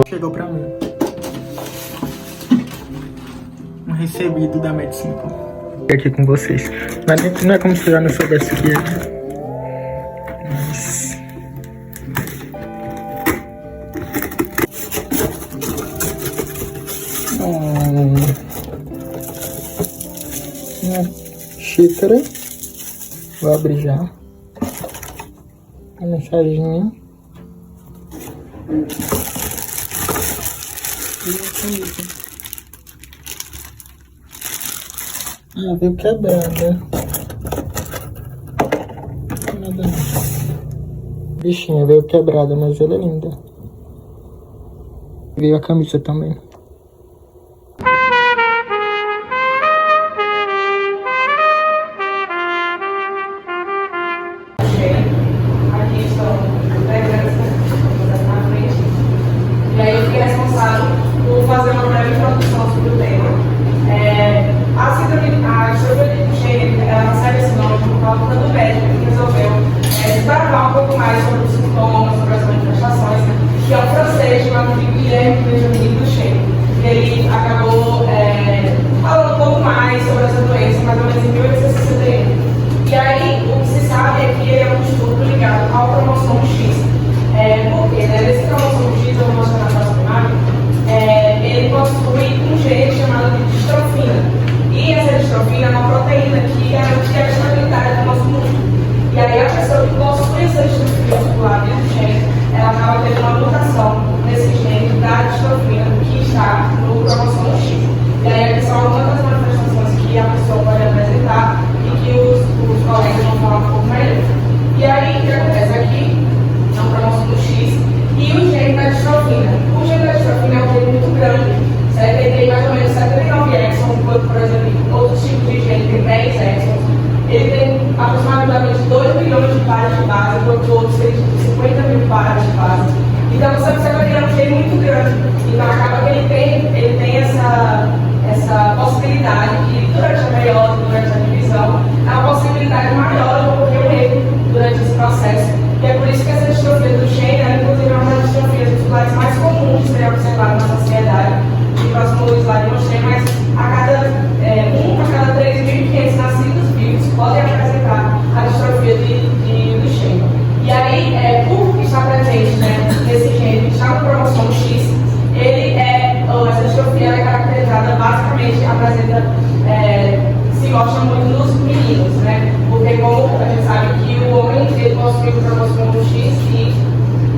Chegou pra mim um recebido da Medicine aqui com vocês. Não é como se eu já não soubesse o que é. Mas... uma xícara. Vou abrir já. Uma mensaginha. Ah, veio quebrada. Nada não. Bichinha, veio quebrada, mas ela é linda. Veio a camisa também. E aí eu fiquei responsável por fazer uma breve introdução sobre o tema. A distropia de Duchenne, ela recebe esse nome por causa do médico que resolveu desbravar um pouco mais sobre os sintomas, sobre as manifestações, que é um francês chamado Guilherme Duchenne. E ele acabou falando um pouco mais sobre essa doença, mais ou menos em 1861. E aí, o que se sabe é que ele é um distúrbio ligado ao cromossomo X. Por quê? Nesse cromossomo X, eu vou mostrar na próxima imagem, ele possui um gene chamado de distrofina. E essa distrofina é uma proteína que garante a estabilidade do nosso músculo. E aí a pessoa que possui essa distrofia muscular de Duchenne, ela acaba tendo uma mutação nesse gene da distrofina que está no cromossomo X. E aí aqui são algumas das manifestações que a pessoa pode apresentar e que os colegas vão falar um pouco melhor. E aí o que acontece aqui? É um cromossomo X e o gene da distrofina. O gene da distrofina é um gene muito grande, certo? Ele tem mais ou menos 79 exons, enquanto, por exemplo, outros tipos de gene tem 10 exons. Ele tem aproximadamente 2 milhões de pares de base, enquanto outros têm 50 mil pares de base. Então você observa que ele é um gene muito grande. Então acaba que ele tem essa possibilidade que durante a meiose, durante a divisão, há uma possibilidade maior de ocorrer um erro durante esse processo. E é por isso que essa distrofia do Duchenne, inclusive, é uma das distrofias musculares mais comuns de ser observada na sociedade. No próximo slide eu mostrei, mas a cada 3.500 nascidos vivos podem apresentar a distrofia de Duchenne. E aí, por estar presente nesse gene, que está no cromossomo X, essa distrofia é caracterizada, basicamente, se mostra muito nos meninos, né? Porque como a gente sabe que o homem ele possui o cromossomo X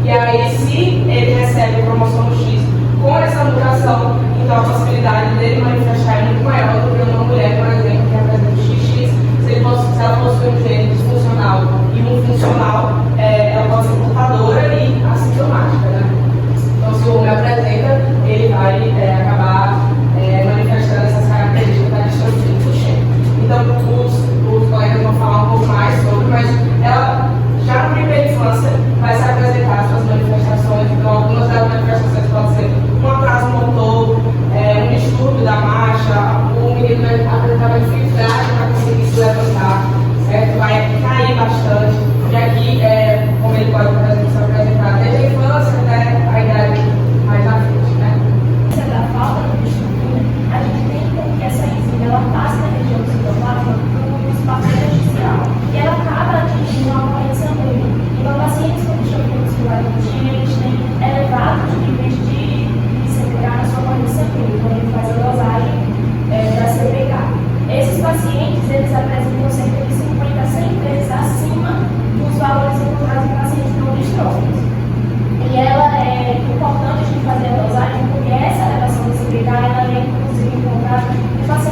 e aí se ele recebe o cromossomo X com essa mutação, então a possibilidade dele manifestar é muito maior do que uma mulher, por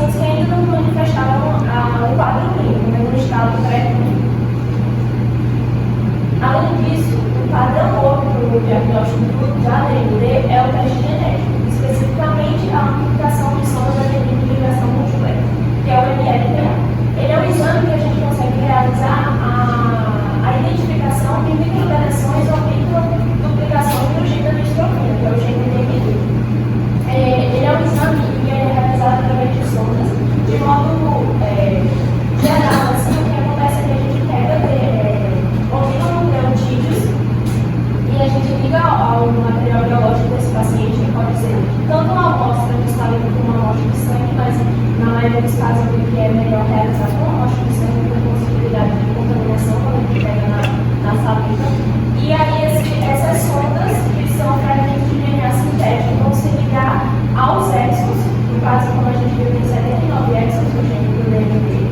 pacientes que ainda não manifestavam o quadro clínico, né, no estado pré-clínico. Além disso, o padrão ouro para o diagnóstico do grupo de ADND é o teste genético, especificamente a amplificação de somas da de ligação multipleta, que é o MLPA. Ele é um exame que a gente consegue realizar a identificação de microdeleções ou microduplicação do gene da distrofia, que é o gene DMD. Ele é um exame que é realizado através de sondas, de modo geral, assim, o que acontece é que a gente pega oligonucleotídeos e a gente liga ao material biológico desse paciente, que pode ser tanto uma amostra de saliva como uma amostra de sangue, mas na maioria dos casos o que é melhor realizar com uma amostra de sangue com possibilidade de contaminação quando a gente pega na saliva. E aí essas sondas, que são fragmentos de DNA sintético, vão se ligar aos exons, no caso, como a gente viu, tem 79 exons do gene do DMD.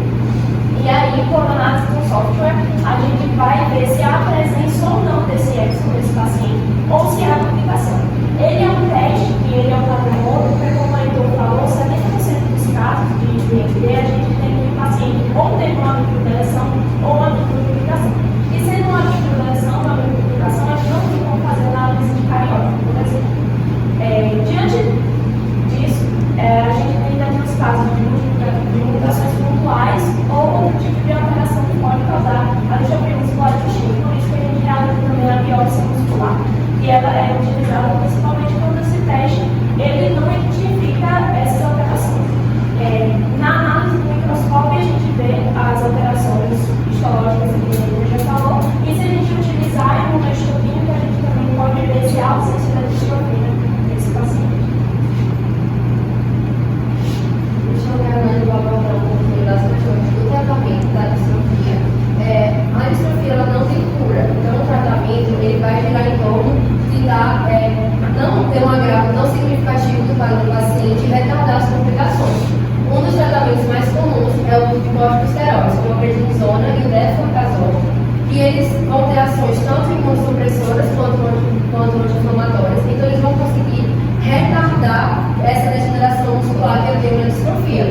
E aí, por análise com software, a gente vai ver se há presença ou não desse exon nesse paciente, ou se há duplicação. Ele é um teste, e ele é um padrão ouro, porque como o Heitor falou, 70% dos casos de DMD, a gente tem que o paciente ou tem uma microdeleção ou uma microduplicação. E sendo uma microdeleção ou uma microduplicação, a gente não tem como fazer análise de cariota, por exemplo. Diante disso, a gente ainda tem os casos de mutações pontuais ou outro tipo de alteração que pode causar a distropia muscular do X. Por isso que a gente realiza também a biópsia muscular. E ela é utilizada principalmente quando esse teste ele não identifica essas alterações. Na análise do microscópio, a gente vê as alterações histológicas que a gente já falou, e se a gente utilizar a imunostopia, a gente também pode ver se há ausência da distropia nesse paciente. Deixa eu abordar um pouquinho das questões do tratamento da distrofia. A distrofia ela não tem cura, então o tratamento ele vai girar em torno de não ter um agravo não significativo para o paciente e retardar as complicações. Um dos tratamentos mais comuns é o uso de corticosteroides, como a prednisona e o dexlansoprazole, e eles vão ter ações tanto imunossupressoras quanto anti-inflamatórias, então eles vão conseguir retardar essa degeneração muscular que eu tenho na distrofia.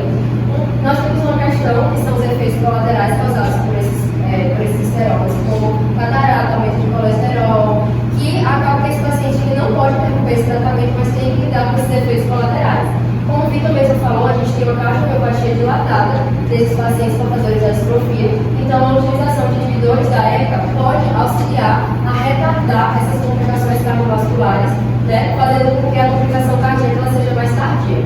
Nós temos uma questão que são os efeitos colaterais causados por esses esteroides, como catarata, aumento de colesterol, que acaba que esse paciente ele não pode interromper esse tratamento, mas tem que lidar com esses efeitos colaterais. Como o Vitor mesmo falou, a gente tem uma cardiopatia dilatada desses pacientes portadores da distrofia, então a utilização de inibidores da ECA pode auxiliar a retardar essas complicações cardiovasculares, né, fazendo com que a complicação cardíaca ela seja mais tardia.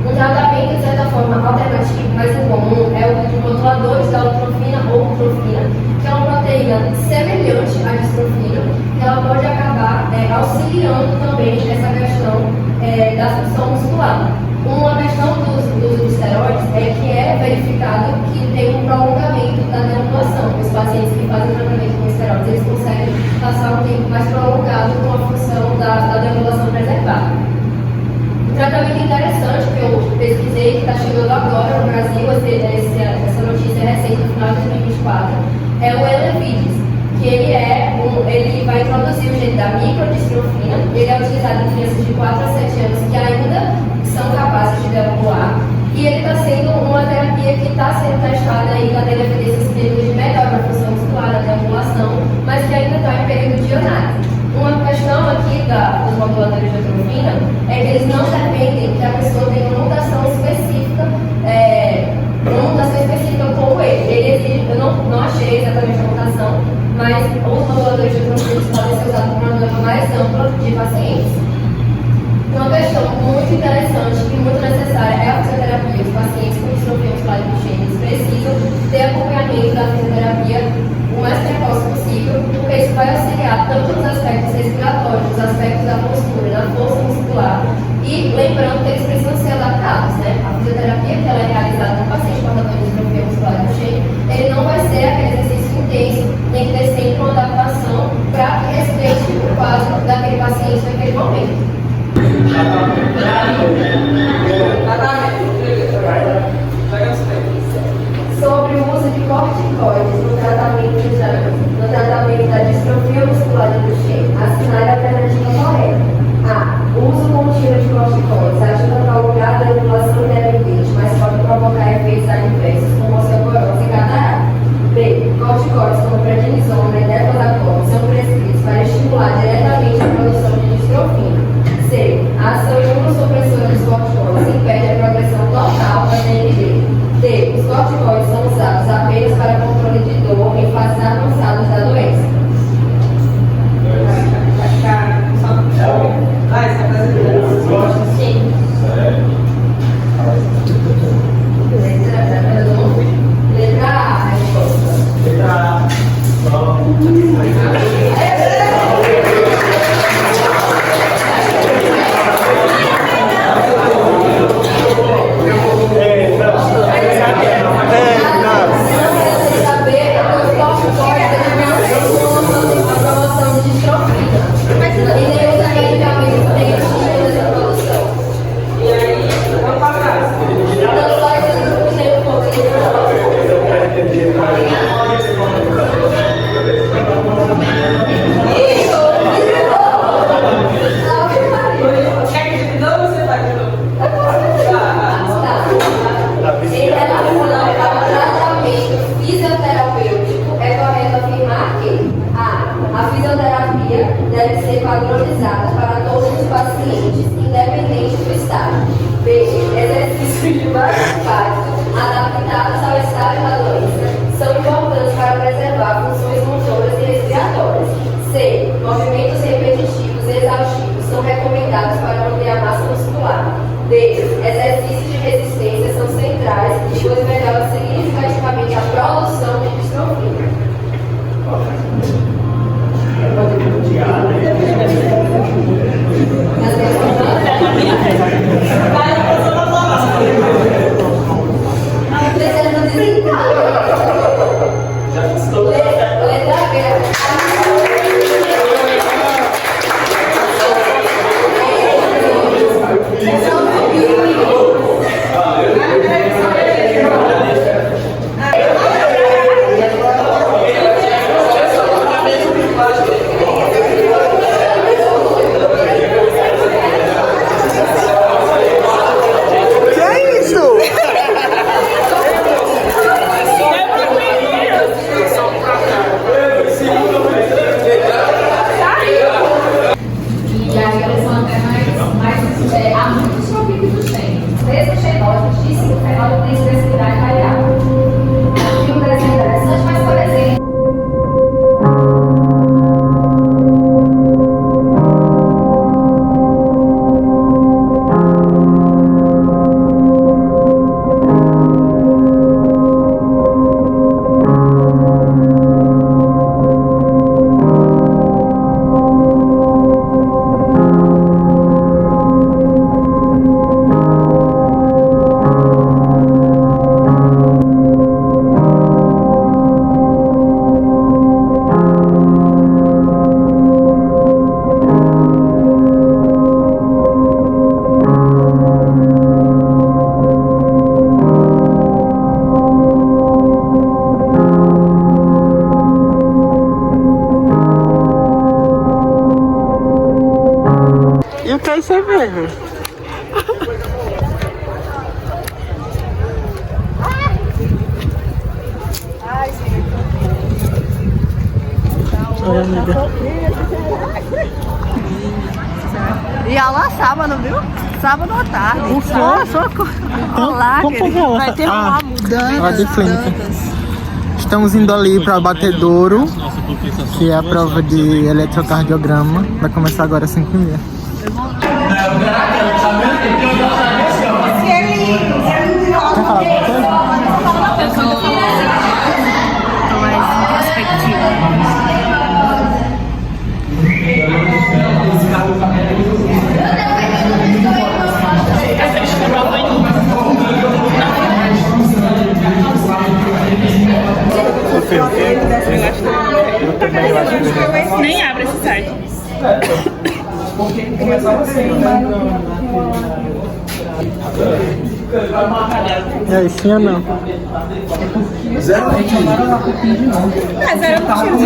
Um tratamento, de certa forma, alternativo, mais incomum, é o de moduladores da utrofina ou utrofina, que é uma proteína semelhante à distrofina, que ela pode acabar auxiliando também essa questão da função muscular. Uma questão do uso de esteroides é que é verificado que tem um prolongamento da deambulação. Os pacientes que fazem tratamento com esteroides, eles conseguem passar um tempo mais prolongado com a função da deambulação preservada. Um tratamento interessante que eu pesquisei, que está chegando agora no Brasil, essa notícia recente, no final de 2024, é o Elevidys, que ele vai introduzir o gene da microdistrofina. Ele é utilizado em crianças de 4 a 7 anos que ainda são capazes de deambular, e ele está sendo uma terapia que está sendo testada e está tendo evidências clínicas de melhora da função muscular, da deambulação, mas que ainda está em período de análise. Uma questão aqui dos moduladores de utrofina é que eles não dependem que a pessoa tenha uma mutação específica, como ele exige, eu não achei exatamente a mutação, mas os moduladores de utrofina podem ser usados para uma gama mais ampla de pacientes. Uma questão muito interessante e muito necessária é a fisioterapia. Os pacientes com distrofia muscular de Duchenne precisam ter acompanhamento da fisioterapia o mais precoce possível, porque isso vai auxiliar tanto nos aspectos respiratórios, nos aspectos da postura, da força muscular, e lembrando que eles precisam ser adaptados, né? A fisioterapia corticoides como prednisona e deposacorte são prescritos para estimular diretamente a produção de distrofina. C. A ação imunossupressora dos corticoides impede a progressão total da DMD. D. Os corticoides são usados apenas para controle de dor em fases avançadas da doença. Sim. Letra A, a resposta. Deve ser padronizada para todos os pacientes, independente do estágio. B. Exercícios de básico adaptados ao estágio da doença são importantes para preservar funções motoras e respiratórias. C. Movimentos repetitivos e exaustivos são recomendados para manter a massa muscular. D. Exercícios de resistência são centrais, pois melhoram significativamente a produção de distrofina. E o que é cerveja? Oi, amiga. E aula sábado, viu? Sábado à tarde. O quê? Olá, Como foi querido. ela? Vai ter uma mudança. Ela de clínica. Estamos indo ali para Batedouro, que é a prova de eletrocardiograma. Vai começar agora às 5h30. Tô mais introspectiva. Nem abre esse site. E aí, sim ou não? Zero motivo. É, zero motivo.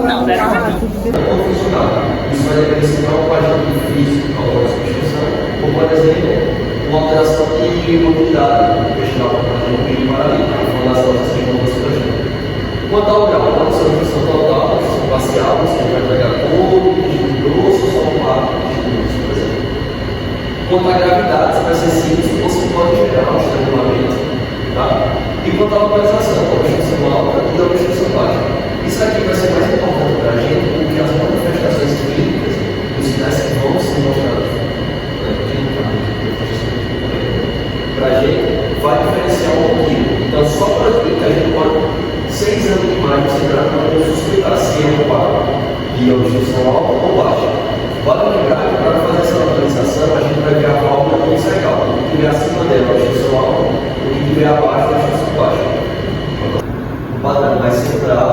Não, zero motivo. Isso vai depender não pode ser físico, ou pode ser uma alteração de mobilidade, intestinal, por exemplo, uma das nossas sintomas, por exemplo. Quanto ao grau, quadrados para ser simples, você pode gerar o seu regulamento. Tá? E quanto à localização, a obstrução alta e a obstrução baixa. Isso aqui vai ser mais importante para a gente, porque as manifestações clínicas, os sinais que vão ser mostrados para a gente, vai diferenciar um pouquinho. Então, só para aqui que a gente pode, 6 anos de imagem, você para suspeitar se é um quadro de obstrução alta ou baixa. Vale lembrar que para fazer essa localização, a gente vai ver a válvula inicial. O que tiver acima dela, a obstrução alta, o que tiver abaixo, a obstrução baixa. O padrão mais central,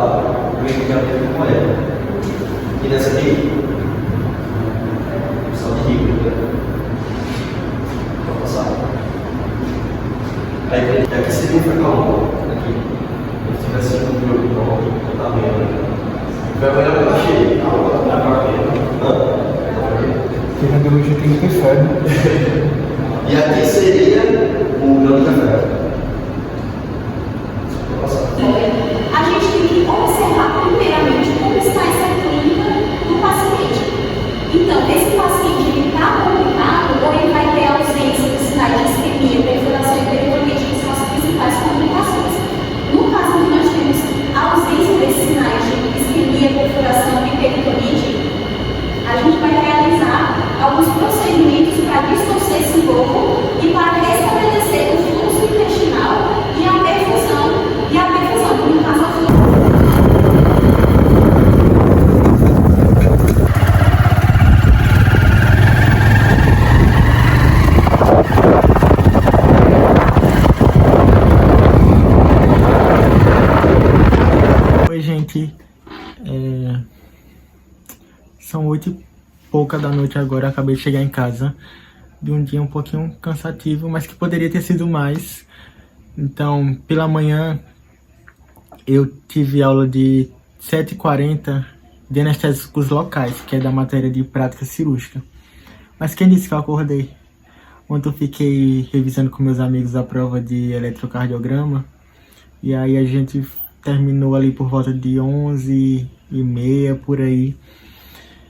o equipamento com ela. E nessa aqui, opção de híbrido. Vou passar. Aí aqui seria um frequão. Aqui. Se tivesse um grupo, então tá vendo. Vai olhar para cheio. Tem a biologia tem que ter fé. E aqui seria o grão de café. A gente tem que observar primeiramente como está essa clínica do paciente. Então, esse paciente ele está complicado ou ele vai ter ausência de sinais de isquemia, perfuração e peritonite, que são as principais complicações. No caso que nós temos a ausência desses sinais de isquemia, perfuração e peritonite, a gente vai realizar alguns procedimentos para distorcer esse globo e para restabelecer o fluxo intestinal e a perfusão, que no caso é Oi, gente. São 8 e pouca da noite agora, acabei de chegar em casa de um dia um pouquinho cansativo, mas que poderia ter sido mais. Então, pela manhã, eu tive aula de 7h40 de anestésicos locais, que é da matéria de prática cirúrgica. Mas quem disse que eu acordei? Ontem eu fiquei revisando com meus amigos a prova de eletrocardiograma, e aí a gente terminou ali por volta de 11h30, por aí.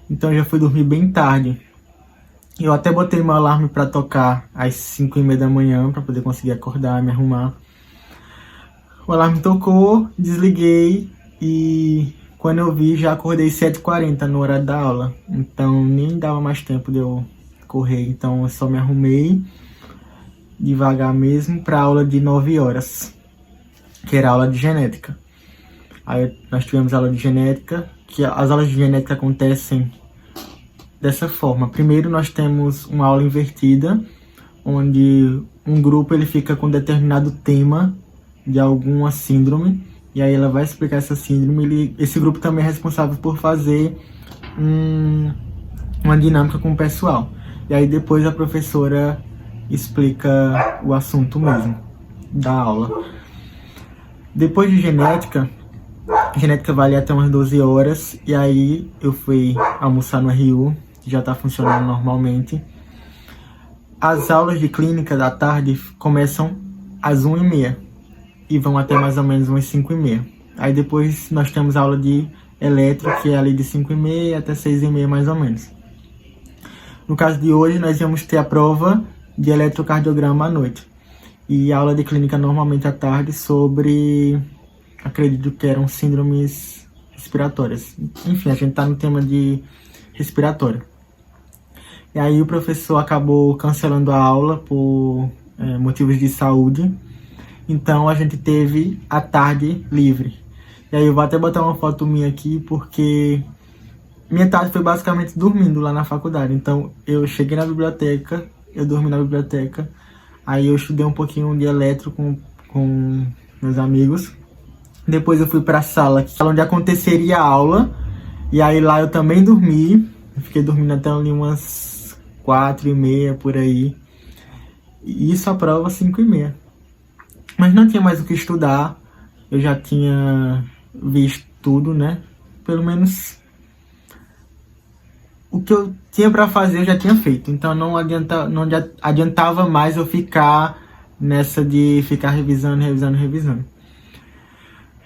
Então eu já fui dormir bem tarde. Eu até botei meu alarme para tocar às 5h30 da manhã, para poder conseguir acordar, me arrumar. O alarme tocou, desliguei e quando eu vi já acordei 7h40 no horário da aula. Então nem dava mais tempo de eu correr, então eu só me arrumei devagar mesmo para a aula de 9 horas, que era a aula de genética. Aí nós tivemos aula de genética, que as aulas de genética acontecem dessa forma. Primeiro nós temos uma aula invertida, onde um grupo ele fica com determinado tema de alguma síndrome, e aí ela vai explicar essa síndrome. Esse grupo também é responsável por fazer uma dinâmica com o pessoal. E aí depois a professora explica o assunto mesmo da aula. Depois de genética vai ali até umas 12 horas, e aí eu fui almoçar no RU, que já está funcionando normalmente. As aulas de clínica da tarde começam às 1h30 e vão até mais ou menos umas 5h30. Aí depois nós temos aula de eletro, que é ali de 5h30 até 6h30 mais ou menos. No caso de hoje, nós íamos ter a prova de eletrocardiograma à noite. E a aula de clínica normalmente à tarde sobre, acredito que eram síndromes respiratórias. Enfim, a gente está no tema de respiratório. E aí o professor acabou cancelando a aula por motivos de saúde. Então a gente teve a tarde livre. E aí eu vou até botar uma foto minha aqui, porque minha tarde foi basicamente dormindo lá na faculdade. Então eu cheguei na biblioteca, eu dormi na biblioteca. Aí eu estudei um pouquinho de eletro com meus amigos. Depois eu fui para a sala onde aconteceria a aula. E aí lá eu também dormi. Eu fiquei dormindo até ali umas 4h30 por aí. E isso a prova 5h30. Mas não tinha mais o que estudar. Eu já tinha visto tudo, né? Pelo menos o que eu tinha para fazer eu já tinha feito. Então não adiantava mais eu ficar nessa de ficar revisando.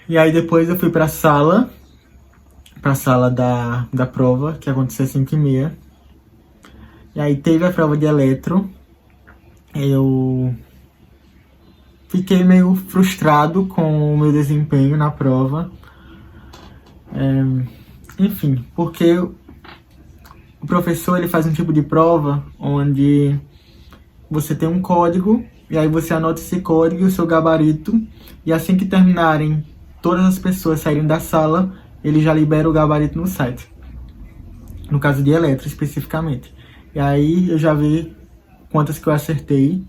E aí depois eu fui para a sala da prova, que aconteceu às 5h30. E aí teve a prova de eletro. eu fiquei meio frustrado com o meu desempenho na prova. Enfim, porque o professor ele faz um tipo de prova onde você tem um código e aí você anota esse código e o seu gabarito, e assim que terminarem, todas as pessoas saírem da sala, ele já libera o gabarito no site. No caso de eletro, especificamente. E aí eu já vi quantas que eu acertei.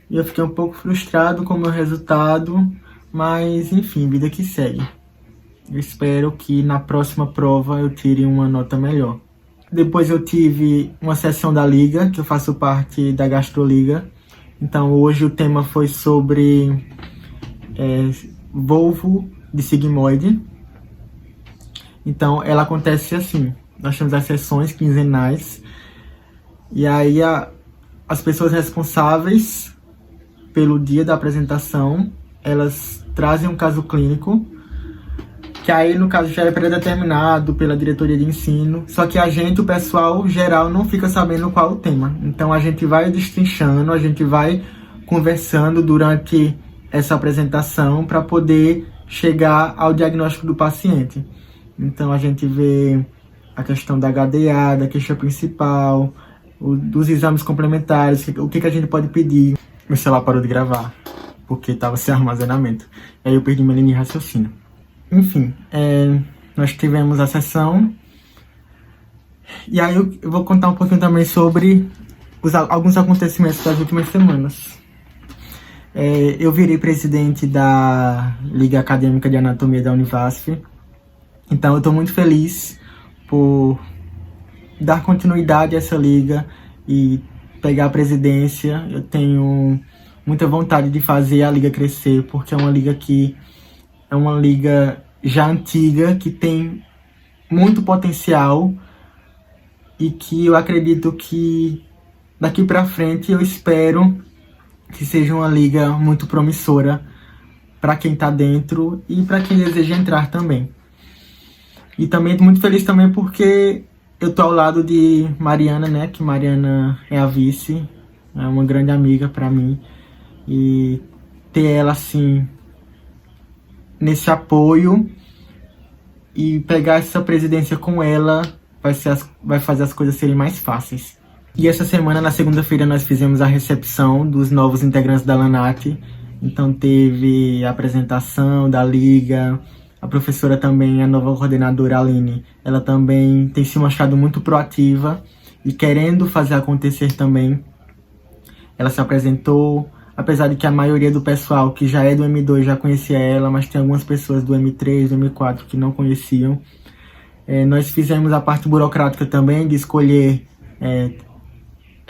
E eu fiquei um pouco frustrado com o meu resultado, mas enfim, vida que segue. Eu espero que na próxima prova eu tire uma nota melhor. Depois eu tive uma sessão da Liga, que eu faço parte da Gastroliga. Então hoje o tema foi sobre Volvo de sigmoide. Então ela acontece assim, nós temos as sessões quinzenais, e aí as pessoas responsáveis pelo dia da apresentação, elas trazem um caso clínico, que aí no caso já é predeterminado pela diretoria de ensino, só que a gente, o pessoal geral, não fica sabendo qual é o tema. Então a gente vai destrinchando, a gente vai conversando durante essa apresentação para poder chegar ao diagnóstico do paciente. Então a gente vê a questão da HDA, da queixa principal, dos exames complementares, o que a gente pode pedir. Meu celular parou de gravar, porque estava sem armazenamento. Aí eu perdi minha linha de raciocínio. Enfim, nós tivemos a sessão. E aí eu vou contar um pouquinho também sobre alguns acontecimentos das últimas semanas. Eu virei presidente da Liga Acadêmica de Anatomia da Univasf. Então eu estou muito feliz por dar continuidade a essa liga e pegar a presidência. Eu tenho muita vontade de fazer a liga crescer, porque é uma liga já antiga, que tem muito potencial e que eu acredito que daqui para frente eu espero que seja uma liga muito promissora para quem está dentro e para quem deseja entrar também. E também estou muito feliz também porque eu tô ao lado de Mariana, né? Que Mariana é a vice, é uma grande amiga para mim. E ter ela assim, nesse apoio e pegar essa presidência com ela vai fazer as coisas serem mais fáceis. E essa semana, na segunda-feira, nós fizemos a recepção dos novos integrantes da LANAT. Então teve a apresentação da liga. A professora também, a nova coordenadora Aline, ela também tem se mostrado muito proativa e querendo fazer acontecer também. Ela se apresentou, apesar de que a maioria do pessoal que já é do M2 já conhecia ela, mas tem algumas pessoas do M3, do M4 que não conheciam. Nós fizemos a parte burocrática também de escolher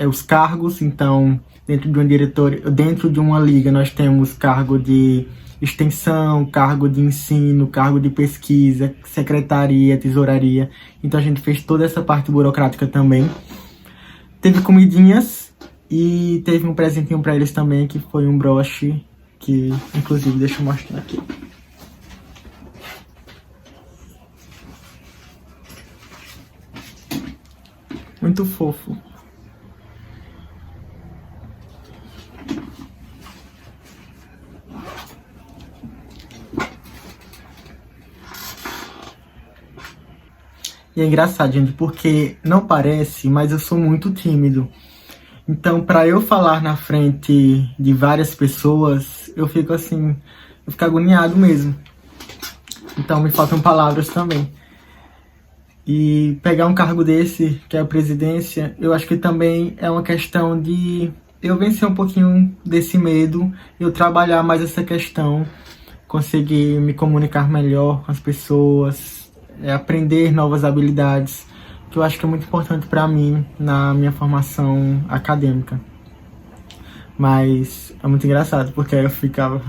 os cargos. Então, dentro de uma liga, nós temos cargo de extensão, cargo de ensino, cargo de pesquisa, secretaria, tesouraria. Então a gente fez toda essa parte burocrática também. Teve comidinhas e teve um presentinho para eles também, que foi um broche, que inclusive deixa eu mostrar aqui. Muito fofo. E é engraçado, gente, porque não parece, mas eu sou muito tímido. Então, para eu falar na frente de várias pessoas, eu fico assim, eu fico agoniado mesmo. Então, me faltam palavras também. E pegar um cargo desse, que é a presidência, eu acho que também é uma questão de eu vencer um pouquinho desse medo, eu trabalhar mais essa questão, conseguir me comunicar melhor com as pessoas, aprender novas habilidades, que eu acho que é muito importante para mim na minha formação acadêmica. Mas é muito engraçado, porque eu ficava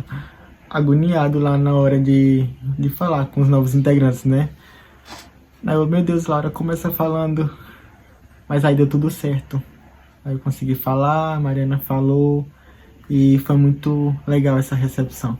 agoniado lá na hora de falar com os novos integrantes, né? Aí eu, meu Deus, Laura, começa falando. Mas aí deu tudo certo. Aí eu consegui falar, a Mariana falou, e foi muito legal essa recepção.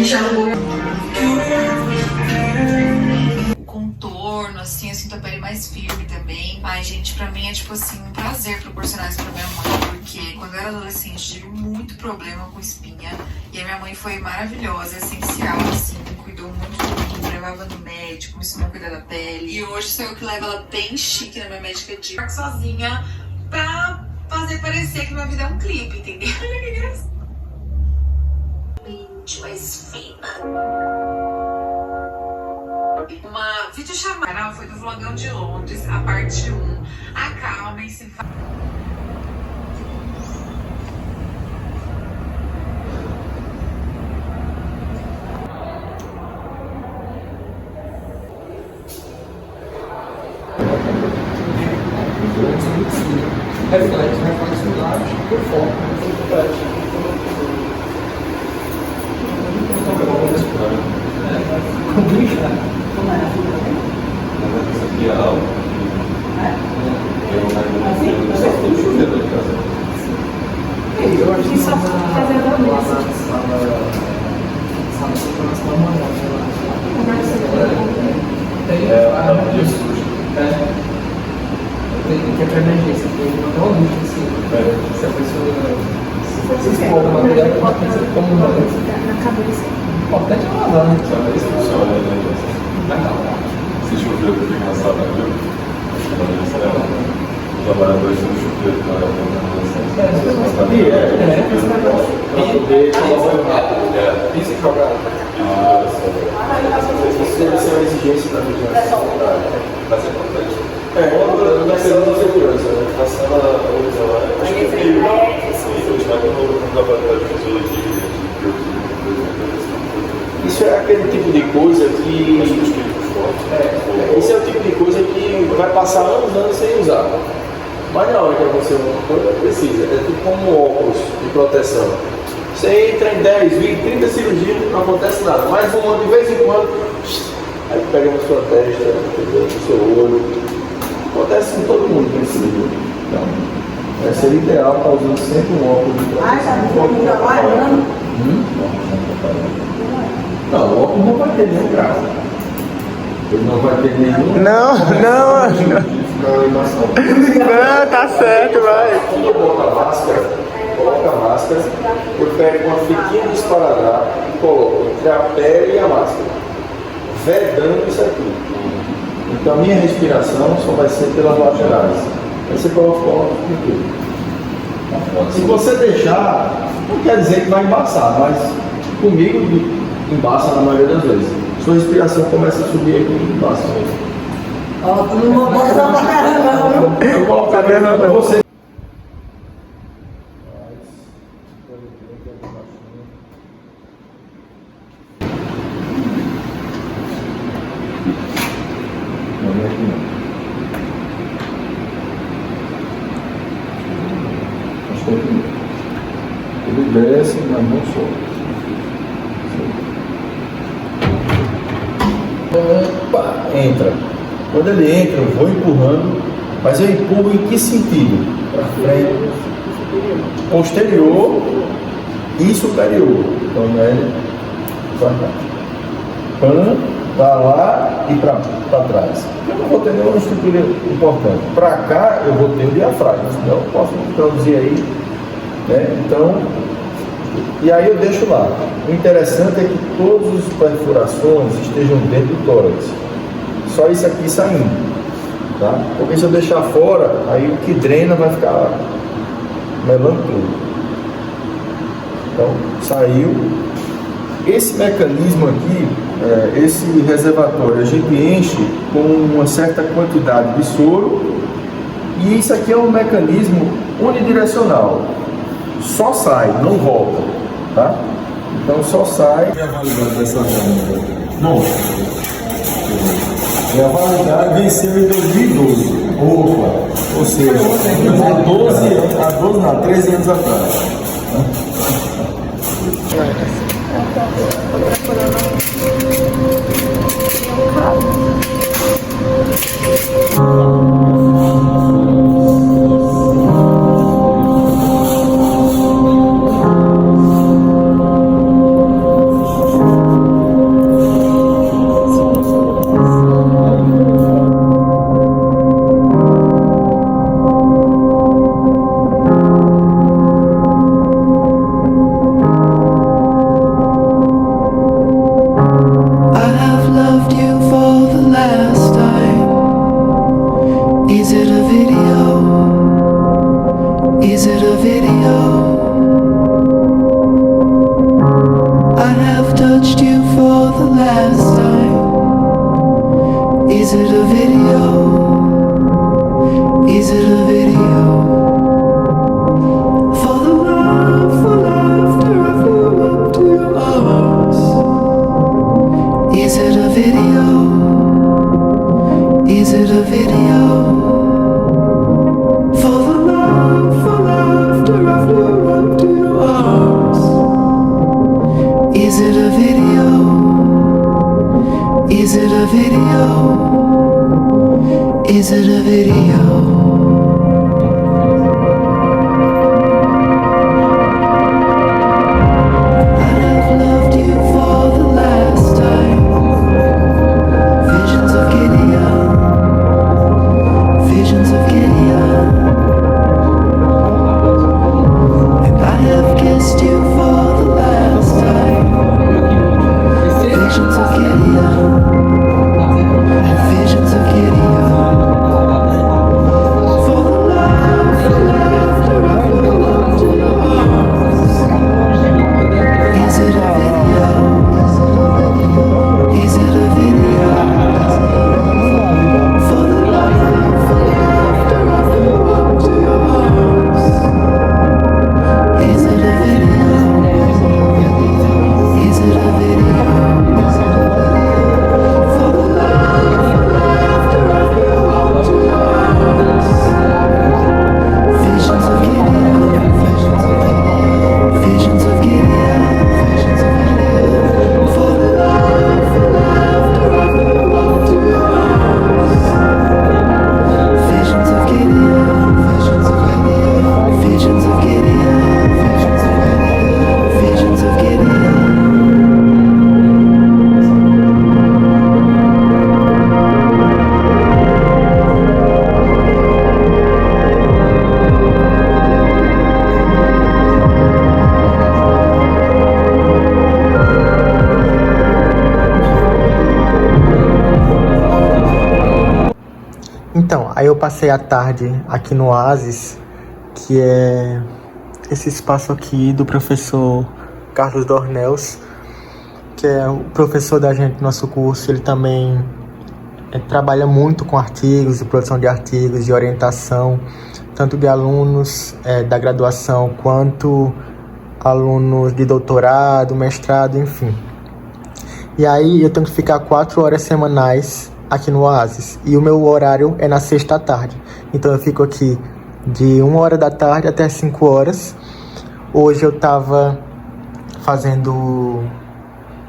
gente alugou. O contorno, assim, eu sinto a pele mais firme também. Ai, gente, pra mim é tipo assim, um prazer proporcionar isso pra minha mãe, porque quando eu era adolescente tive muito problema com espinha. E a minha mãe foi maravilhosa, essencial, assim, cuidou muito de mim, me levava no médico, me ensinou a cuidar da pele. E hoje sou eu que levo ela bem chique na minha médica de sozinha pra fazer parecer que minha vida é um clipe, entendeu? Olha que engraçado. Mais fina. Uma videochamada foi do Vlogão de Londres, a parte 1. Acalmem-se. Reflexo no lábio, por fora. Complicado. Essa aqui é algo. Eu acho que só fazer a balança. Tem que entrar na emergência, tem que mandar uma luz assim. Se a pessoa se expor uma mulher, como uma na cabeça. Importante é lavar, né? Só que isso funciona, né? Se chover, fica cansado, viu? Os trabalhadores no chuveiro para isso e jogar. Isso deve ser uma exigência da vigilância. Mas é importante. Vai ser uma segurança, né? A sala acho que isso é aquele tipo de coisa que. Isso é o tipo de coisa que vai passar anos sem usar. Mas na hora que acontecer uma coisa, precisa. É tipo como um óculos de proteção. Você entra em 10, 20, 30 cirurgias, não acontece nada. Mas uma de vez em quando, aí pega na sua testa, no seu olho. Acontece com todo mundo que precisa. Então, seria ideal estar usando sempre um óculos de proteção. Não, o óculos não vai ter nenhum grau. Ele não vai ter nenhum. Não, tá certo, vai. Quando eu coloco a máscara, eu pego uma fitinha de esparadrapo e coloco entre a pele e a máscara, vedando isso aqui. Então a minha respiração só vai ser pelas laterais. Aí você coloca tudo. Se você deixar, não quer dizer que vai embaçar, mas comigo embaça na maioria das vezes. Sua respiração começa a subir aqui e embaça mesmo. Ó, tu não vai botar pra caramba, não. Eu vou colocar pra você. Ele desce, mas não sobe. Opa, entra. Quando ele entra, eu vou empurrando, mas eu empurro em que sentido? Para frente, posterior e superior. Então, ele para lá e para trás. Eu não vou ter nenhuma estrutura importante. Para cá, eu vou ter o diafragma, senão eu posso traduzir aí. Né? Então, e aí eu deixo lá. O interessante é que todas as perfurações estejam dentro do tórax. Só isso aqui saindo. Tá? Porque se eu deixar fora, aí o que drena vai ficar melando tudo. Então, saiu. Esse mecanismo aqui, esse reservatório, a gente enche com uma certa quantidade de soro. E isso aqui é um mecanismo unidirecional. Só sai, não volta, tá? Então só sai. E a validade dessa venda? Bom, a validade venceu em 2012. Opa! Ou seja, há 13 anos atrás. last time? Is it a video? Is it a video? For the love, for laughter, I flew up to your arms. Is it a video? Is it a video? For the love, for laughter, I flew up to your arms. Is it a video? Is it a video? Is it a video? Então, aí eu passei a tarde aqui no Oasis, que é esse espaço aqui do professor Carlos Dornels, que é o professor da gente do nosso curso. Ele também trabalha muito com artigos e produção de artigos e orientação, tanto de alunos da graduação quanto alunos de doutorado, mestrado, enfim. E aí eu tenho que ficar 4 horas semanais aqui no Oasis, e o meu horário é na sexta à tarde. Então eu fico aqui de 1 hora da tarde até 5 horas. Hoje eu estava fazendo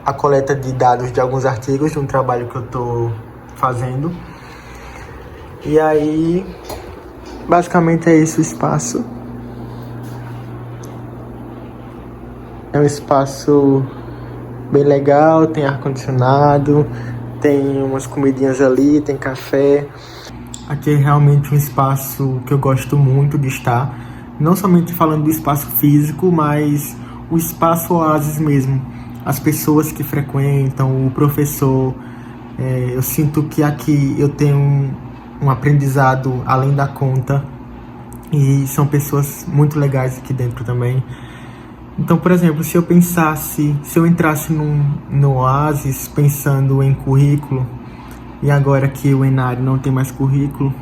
a coleta de dados de alguns artigos de um trabalho que eu estou fazendo. E aí, basicamente é isso o espaço. É um espaço bem legal, tem ar-condicionado, tem umas comidinhas ali, tem café. Aqui é realmente um espaço que eu gosto muito de estar. Não somente falando do espaço físico, mas o espaço Oasis mesmo. As pessoas que frequentam, o professor. Eu sinto que aqui eu tenho um aprendizado além da conta. E são pessoas muito legais aqui dentro também. Então, por exemplo, se eu entrasse no Oasis pensando em currículo, e agora que o Enari não tem mais currículo,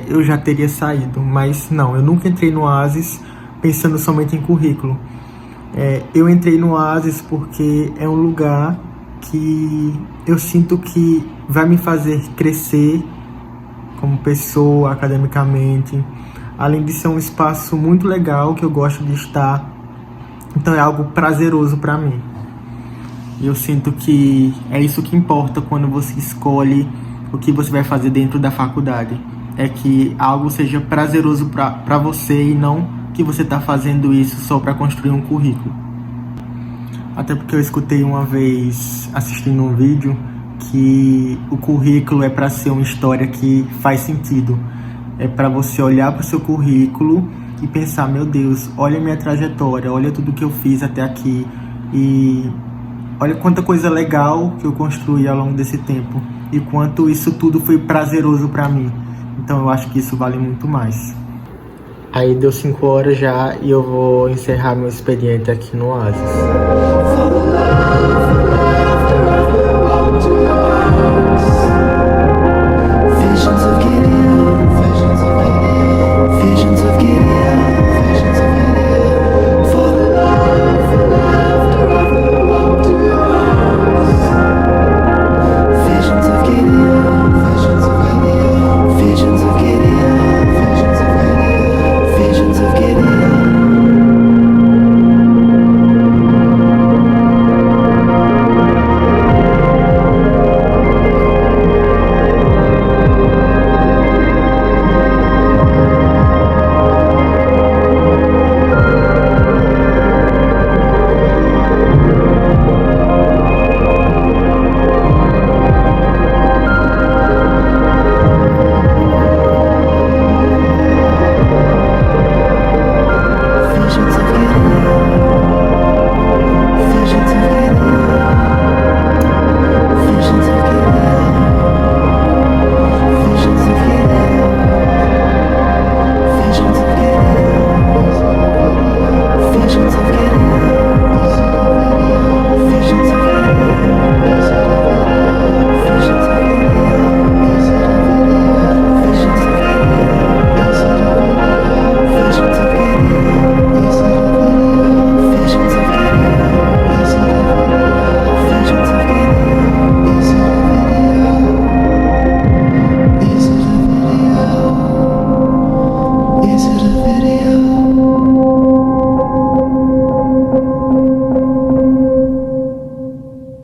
eu já teria saído. Mas não, eu nunca entrei no Oasis pensando somente em currículo. Eu entrei no Oasis porque é um lugar que eu sinto que vai me fazer crescer como pessoa, academicamente, além de ser um espaço muito legal que eu gosto de estar. Então é algo prazeroso para mim. E eu sinto que é isso que importa quando você escolhe o que você vai fazer dentro da faculdade. É que algo seja prazeroso para você e não que você está fazendo isso só para construir um currículo. Até porque eu escutei uma vez, assistindo um vídeo, que o currículo é para ser uma história que faz sentido. É para você olhar para o seu currículo e pensar, meu Deus, olha a minha trajetória, olha tudo que eu fiz até aqui e olha quanta coisa legal que eu construí ao longo desse tempo e quanto isso tudo foi prazeroso para mim. Então eu acho que isso vale muito mais. Aí deu 5 horas já e eu vou encerrar meu expediente aqui no Oasis.